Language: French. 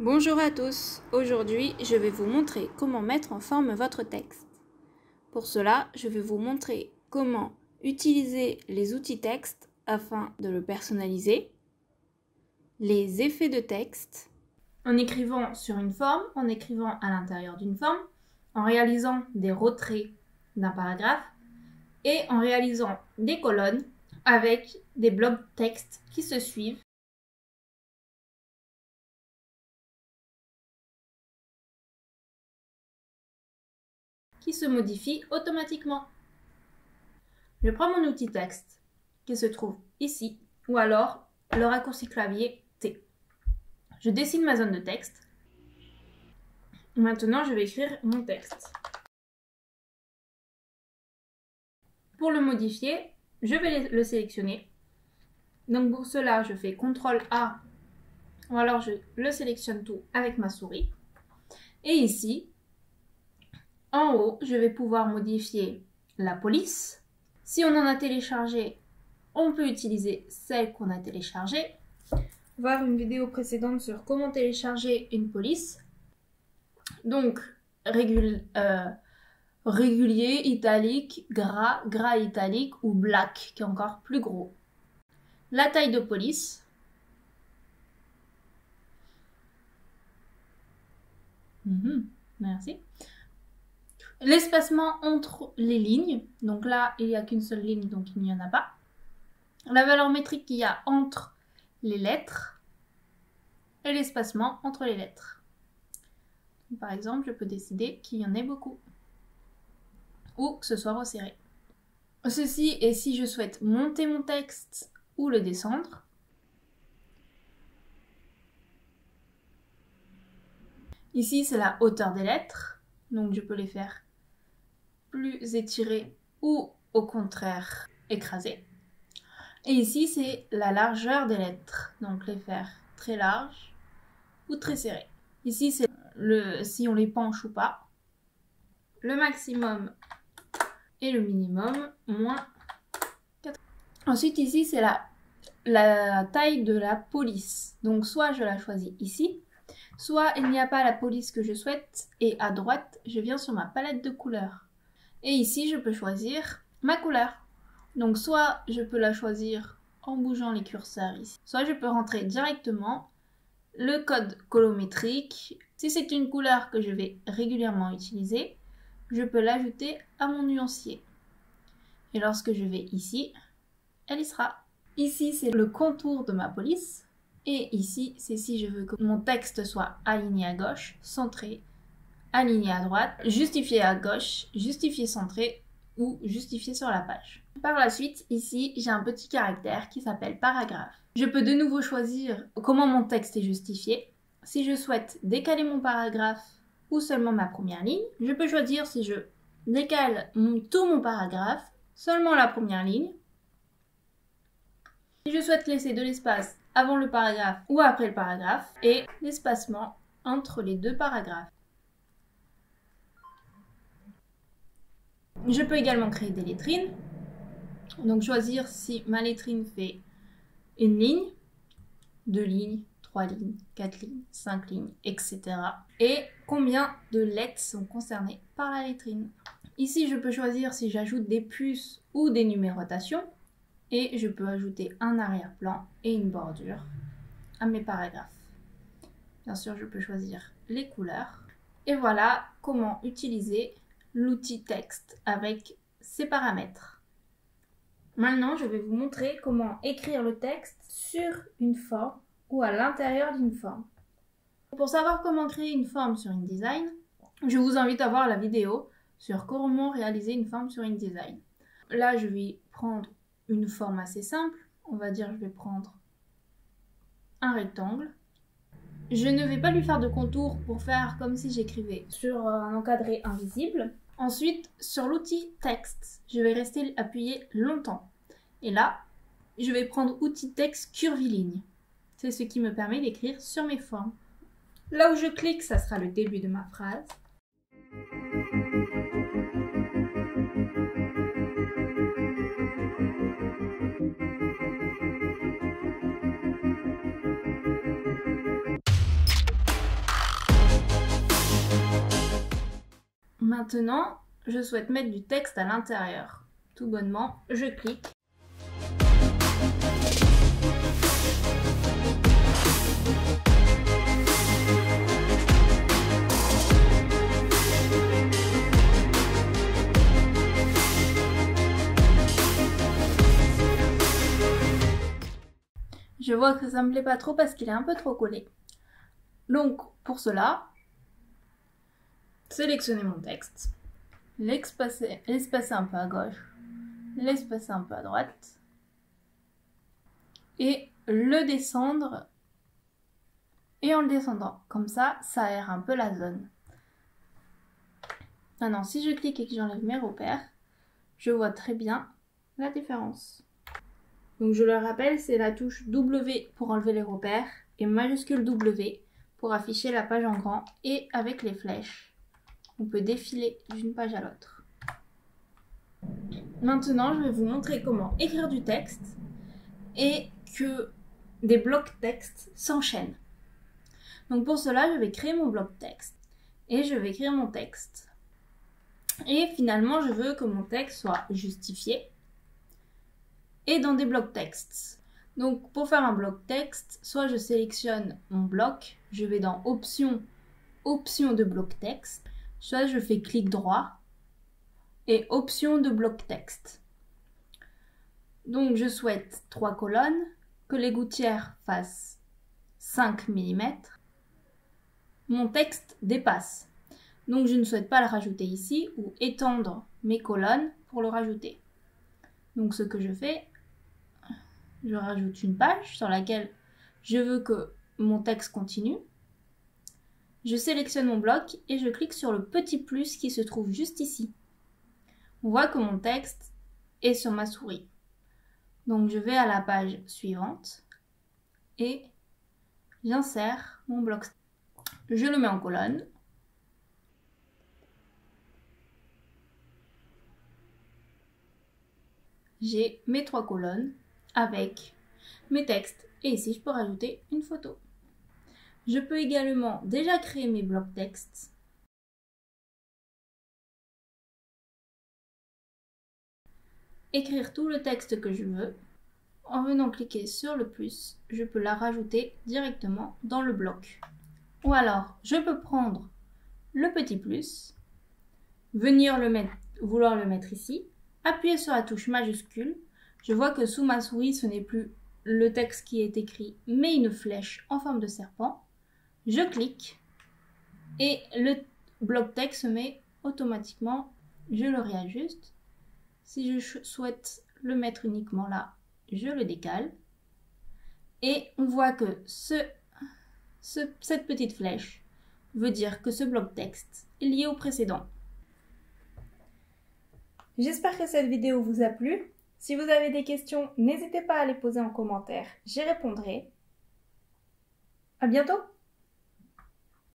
Bonjour à tous, aujourd'hui je vais vous montrer comment mettre en forme votre texte. Pour cela, je vais vous montrer comment utiliser les outils texte afin de le personnaliser, les effets de texte, en écrivant sur une forme, en écrivant à l'intérieur d'une forme, en réalisant des retraits d'un paragraphe et en réalisant des colonnes avec des blocs texte qui se suivent. Qui se modifie automatiquement. Je prends mon outil texte qui se trouve ici ou alors le raccourci clavier T. Je dessine ma zone de texte. Maintenant, je vais écrire mon texte. Pour le modifier, je vais le sélectionner. Donc pour cela, je fais CTRL A ou alors je le sélectionne tout avec ma souris. Et ici, en haut, je vais pouvoir modifier la police. Si on en a téléchargé, on peut utiliser celle qu'on a téléchargée. Voir une vidéo précédente sur comment télécharger une police. Donc, régulier, italique, gras, gras italique ou black, qui est encore plus gros. La taille de police. Merci. L'espacement entre les lignes. Donc là, il n'y a qu'une seule ligne, donc il n'y en a pas. La valeur métrique qu'il y a entre les lettres. Et l'espacement entre les lettres. Par exemple, je peux décider qu'il y en ait beaucoup. Ou que ce soit resserré. Ceci est si je souhaite monter mon texte ou le descendre. Ici, c'est la hauteur des lettres. Donc, je peux les faire plus étirées ou au contraire écrasées. Et ici, c'est la largeur des lettres. Donc, les faire très larges ou très serrées. Ici, c'est si on les penche ou pas. Le maximum et le minimum, moins 4. Ensuite, ici, c'est la taille de la police. Donc, soit je la choisis ici, soit il n'y a pas la police que je souhaite. Et à droite, je viens sur ma palette de couleurs. Et ici, je peux choisir ma couleur. Donc, soit je peux la choisir en bougeant les curseurs ici, soit je peux rentrer directement le code colorimétrique. Si c'est une couleur que je vais régulièrement utiliser, je peux l'ajouter à mon nuancier. Et lorsque je vais ici, elle y sera. Ici, c'est le contour de ma police. Et ici, c'est si je veux que mon texte soit aligné à gauche, centré, aligné à droite, justifié à gauche, justifié centré ou justifié sur la page. Par la suite, ici, j'ai un petit caractère qui s'appelle paragraphe. Je peux de nouveau choisir comment mon texte est justifié. Si je souhaite décaler mon paragraphe ou seulement ma première ligne, je peux choisir si je décale tout mon paragraphe, seulement la première ligne. Si je souhaite laisser de l'espace avant le paragraphe ou après le paragraphe et l'espacement entre les deux paragraphes. Je peux également créer des lettrines. Donc choisir si ma lettrine fait une ligne, 2 lignes, 3 lignes, 4 lignes, 5 lignes, etc. Et combien de lettres sont concernées par la lettrine. Ici, je peux choisir si j'ajoute des puces ou des numérotations. Et je peux ajouter un arrière-plan et une bordure à mes paragraphes. Bien sûr, je peux choisir les couleurs. Et voilà comment utiliser l'outil texte avec ses paramètres. Maintenant, je vais vous montrer comment écrire le texte sur une forme ou à l'intérieur d'une forme. Pour savoir comment créer une forme sur InDesign, je vous invite à voir la vidéo sur comment réaliser une forme sur InDesign. Là, je vais prendre une forme assez simple. On va dire, je vais prendre un rectangle. Je ne vais pas lui faire de contour pour faire comme si j'écrivais sur un encadré invisible. Ensuite, sur l'outil texte, je vais rester appuyé longtemps. Et là, je vais prendre outil texte curviligne. C'est ce qui me permet d'écrire sur mes formes. Là où je clique, ça sera le début de ma phrase. Maintenant, je souhaite mettre du texte à l'intérieur. Tout bonnement, je clique. Je vois que ça me plaît pas trop parce qu'il est un peu trop collé. Donc, pour cela, sélectionnez mon texte, l'espacer un peu à gauche, l'espacer un peu à droite, et le descendre, et en le descendant, comme ça aère un peu la zone. Maintenant, si je clique et que j'enlève mes repères, je vois très bien la différence. Donc je le rappelle, c'est la touche W pour enlever les repères et majuscule W pour afficher la page en grand, et avec les flèches, on peut défiler d'une page à l'autre. Maintenant, je vais vous montrer comment écrire du texte et que des blocs texte s'enchaînent. Donc pour cela, je vais créer mon bloc texte et je vais écrire mon texte. Et finalement, je veux que mon texte soit justifié et dans des blocs textes. Donc pour faire un bloc texte, soit je sélectionne mon bloc, je vais dans Options de bloc texte, soit je fais clic droit et Options de bloc texte. Donc je souhaite 3 colonnes, que les gouttières fassent 5 mm. Mon texte dépasse, donc je ne souhaite pas le rajouter ici ou étendre mes colonnes pour le rajouter. Donc ce que je fais, je rajoute une page sur laquelle je veux que mon texte continue. Je sélectionne mon bloc et je clique sur le petit plus qui se trouve juste ici. On voit que mon texte est sur ma souris. Donc je vais à la page suivante et j'insère mon bloc. Je le mets en colonne. J'ai mes 3 colonnes avec mes textes et ici je peux rajouter une photo. Je peux également déjà créer mes blocs texte. Écrire tout le texte que je veux. En venant cliquer sur le plus, je peux la rajouter directement dans le bloc. Ou alors, je peux prendre le petit plus, vouloir le mettre ici, appuyer sur la touche majuscule. Je vois que sous ma souris, ce n'est plus le texte qui est écrit, mais une flèche en forme de serpent. Je clique et le bloc texte se met automatiquement. Je le réajuste. Si je souhaite le mettre uniquement là, je le décale. Et on voit que cette petite flèche veut dire que ce bloc texte est lié au précédent. J'espère que cette vidéo vous a plu. Si vous avez des questions, n'hésitez pas à les poser en commentaire, j'y répondrai. À bientôt!